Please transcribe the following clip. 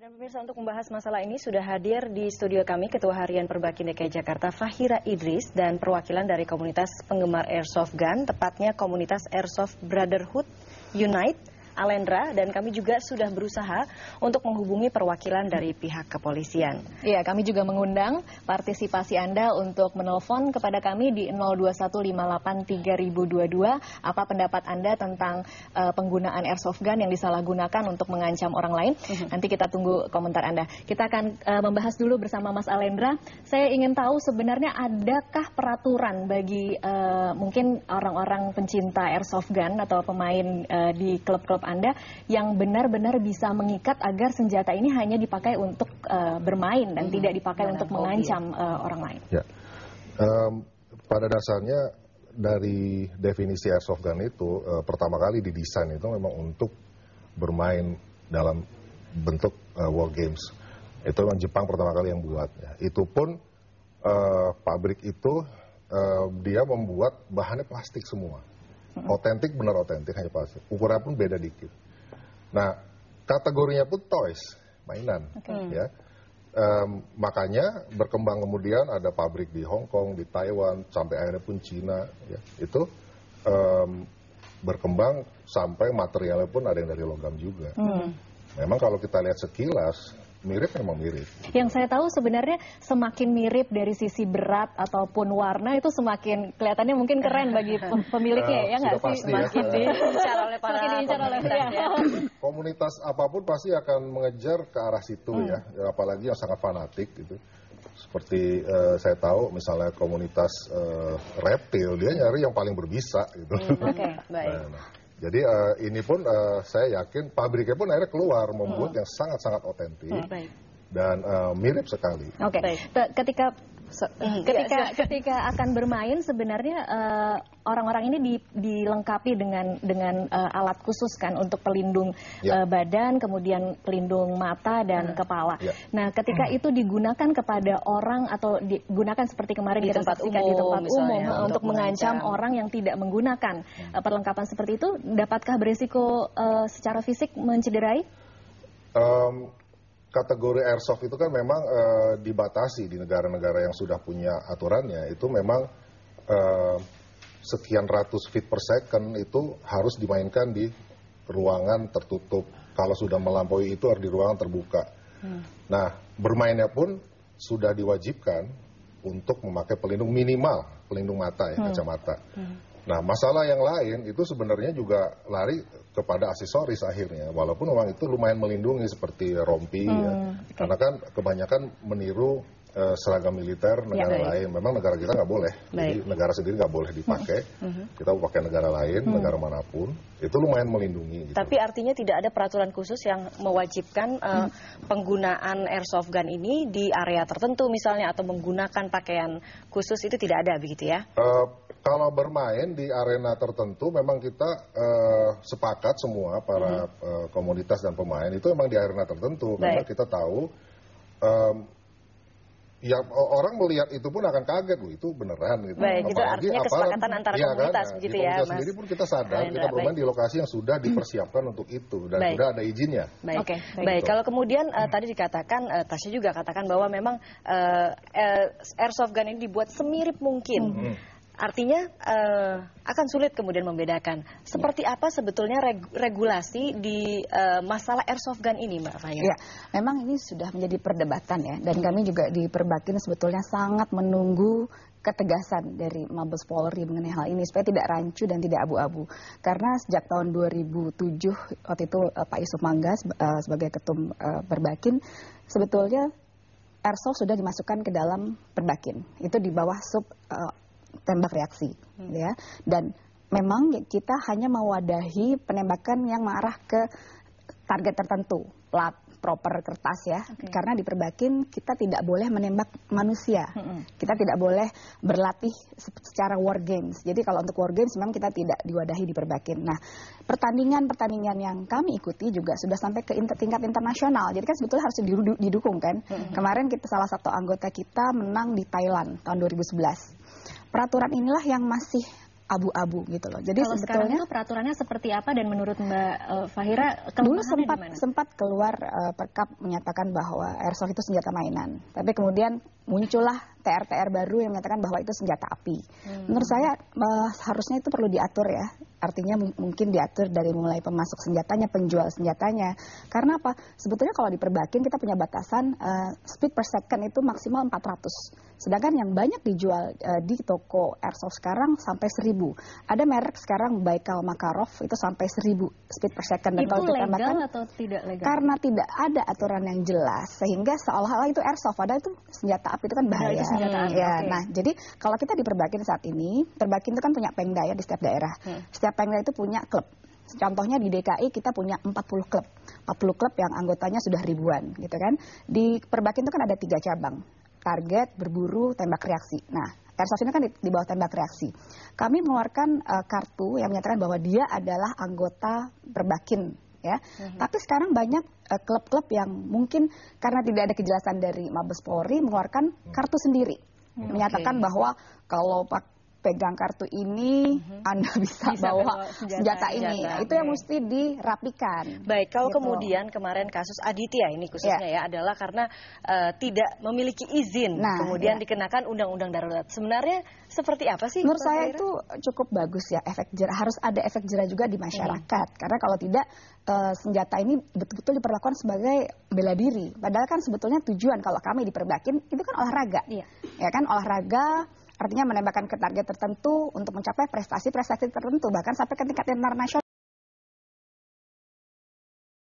Dan pemirsa, untuk membahas masalah ini sudah hadir di studio kami Ketua Harian Perbakin DKI Jakarta Fahira Idris dan perwakilan dari komunitas penggemar Airsoft Gun, tepatnya komunitas Airsoft Brotherhood Unite, Alendra, dan kami juga sudah berusaha untuk menghubungi perwakilan dari pihak kepolisian. Iya, kami juga mengundang partisipasi Anda untuk menelpon kepada kami di 02158322. Apa pendapat Anda tentang penggunaan airsoft gun yang disalahgunakan untuk mengancam orang lain? Nanti kita tunggu komentar Anda. Kita akan membahas dulu bersama Mas Alendra. Saya ingin tahu sebenarnya adakah peraturan bagi mungkin orang-orang pencinta airsoft gun atau pemain di klub-klub Anda yang benar-benar bisa mengikat agar senjata ini hanya dipakai untuk bermain dan tidak dipakai untuk mengancam orang lain. Ya. Pada dasarnya dari definisi airsoft gun itu pertama kali didesain itu memang untuk bermain dalam bentuk war games. Itu memang Jepang pertama kali yang buat. Ya. Itu pun pabrik itu dia membuat bahannya plastik semua. Otentik, benar otentik, hanya plastik. Ukuran pun beda dikit. Nah, kategorinya pun toys, mainan. Ya. Makanya berkembang kemudian ada pabrik di Hong Kong, di Taiwan, sampai akhirnya pun Cina. Ya. Itu berkembang sampai materialnya pun ada yang dari logam juga. Memang kalau kita lihat sekilas, mirip memang mirip. Yang saya tahu sebenarnya semakin mirip dari sisi berat ataupun warna itu semakin kelihatannya mungkin keren bagi pemiliknya, ya nggak sih? Semakin diincar oleh para komunitas, ya. Komunitas apapun pasti akan mengejar ke arah situ ya, apalagi yang sangat fanatik gitu. Seperti saya tahu misalnya komunitas reptil, dia nyari yang paling berbisa gitu. Oke, baik. Jadi ini pun saya yakin pabriknya pun akhirnya keluar membuat yang sangat-sangat otentik dan mirip sekali. Oke, ketika akan bermain sebenarnya orang-orang ini dilengkapi dengan alat khusus kan untuk pelindung badan, kemudian pelindung mata dan kepala. Nah, ketika itu digunakan kepada orang atau digunakan seperti kemarin kita saksikan di tempat umum untuk mengancam orang yang tidak menggunakan perlengkapan seperti itu, dapatkah berisiko secara fisik mencederai? Kategori airsoft itu kan memang dibatasi di negara-negara yang sudah punya aturannya. Itu memang sekian ratus feet per second itu harus dimainkan di ruangan tertutup. Kalau sudah melampaui itu harus di ruangan terbuka. Nah, bermainnya pun sudah diwajibkan untuk memakai pelindung minimal, pelindung mata ya, kacamata. Nah, masalah yang lain itu sebenarnya juga lari kepada aksesoris akhirnya, walaupun memang itu lumayan melindungi seperti rompi ya. Karena kan kebanyakan meniru seragam militer negara lain. Memang negara kita nggak boleh, jadi negara sendiri nggak boleh dipakai. Kita pakai negara lain, negara manapun, itu lumayan melindungi. Gitu. Tapi artinya tidak ada peraturan khusus yang mewajibkan penggunaan airsoft gun ini di area tertentu misalnya atau menggunakan pakaian khusus, itu tidak ada begitu ya? Kalau bermain di arena tertentu memang kita sepakat semua para komunitas dan pemain itu memang di arena tertentu. Karena kita tahu ya orang melihat itu pun akan kaget, loh itu beneran gitu. Baik, itu artinya kesepakatan antara komunitas kan? begitu di ya, komunitas Mas. sendiri pun kita sadar kita bermain di lokasi yang sudah dipersiapkan untuk itu dan sudah ada izinnya. Baik, baik. Kalau kemudian tadi dikatakan, Tasya juga katakan bahwa memang airsoft gun ini dibuat semirip mungkin. Artinya akan sulit kemudian membedakan. Seperti apa sebetulnya regulasi di masalah airsoft gun ini, Mbak Fahira? Ya, memang ini sudah menjadi perdebatan ya. Dan kami juga di Perbakin sebetulnya sangat menunggu ketegasan dari Mabes Polri mengenai hal ini supaya tidak rancu dan tidak abu-abu. Karena sejak tahun 2007 waktu itu Pak Yusuf Mangga sebagai ketum Perbakin, sebetulnya airsoft sudah dimasukkan ke dalam Perbakin. Itu di bawah sub tembak reaksi, ya. Dan memang kita hanya mewadahi penembakan yang mengarah ke target tertentu, plat, proper, kertas ya. Karena di Perbakin kita tidak boleh menembak manusia, kita tidak boleh berlatih secara war games. Jadi kalau untuk war games memang kita tidak diwadahi di Perbakin. Nah, pertandingan yang kami ikuti juga sudah sampai ke tingkat internasional. Jadi kan sebetulnya harus didukung kan. Kemarin salah satu anggota kita menang di Thailand tahun 2011. Peraturan inilah yang masih abu-abu gitu loh. Jadi kalau sekarang sebetulnya itu peraturannya seperti apa, dan menurut Mbak Fahira dulu kelemahannya di mana? sempat keluar Perkap menyatakan bahwa airsoft itu senjata mainan. Tapi kemudian muncullah TR-TR baru yang menyatakan bahwa itu senjata api. Menurut saya harusnya itu perlu diatur ya. Artinya mungkin diatur dari mulai pemasok senjatanya, penjual senjatanya. Karena apa? Sebetulnya kalau di Perbakin kita punya batasan speed per second itu maksimal 400. Sedangkan yang banyak dijual di toko airsoft sekarang sampai 1000. Ada merek sekarang Baikal Makarov itu sampai 1000 speed per second. Dan Itu kalau legal atau tidak legal? karena tidak ada aturan yang jelas sehingga seolah-olah itu airsoft, padahal itu senjata api, itu kan bahaya. Itu senjata api, Ya, oke. nah jadi kalau kita di Perbakin saat ini, Perbakin itu kan punya Pemda ya di setiap daerah. Setiap Pemda itu punya klub. Contohnya di DKI kita punya 40 klub. 40 klub yang anggotanya sudah ribuan gitu kan. Di Perbakin itu kan ada 3 cabang. Target, berburu, tembak reaksi. Nah, airsoft ini kan di bawah tembak reaksi. Kami mengeluarkan kartu yang menyatakan bahwa dia adalah anggota Perbakin ya. Tapi sekarang banyak klub-klub yang mungkin karena tidak ada kejelasan dari Mabes Polri mengeluarkan kartu sendiri. Menyatakan bahwa kalau pegang kartu ini Anda bisa bawa senjata ini. Nah, itu yang mesti dirapikan. Baik, kalau Gitu. kemudian kemarin kasus Aditya ini khususnya ya adalah karena tidak memiliki izin, Nah, kemudian dikenakan undang-undang darurat. Sebenarnya seperti apa sih? Menurut Mbak saya Fahira? itu cukup bagus ya, efek jerah. Harus ada efek jerah juga di masyarakat. Karena kalau tidak senjata ini betul-betul diperlakukan sebagai bela diri. Padahal kan sebetulnya tujuan kalau kami di Perbakin itu kan olahraga. Iya. Ya kan, olahraga artinya menembakkan ke target tertentu untuk mencapai prestasi-prestasi tertentu, bahkan sampai ke tingkat internasional.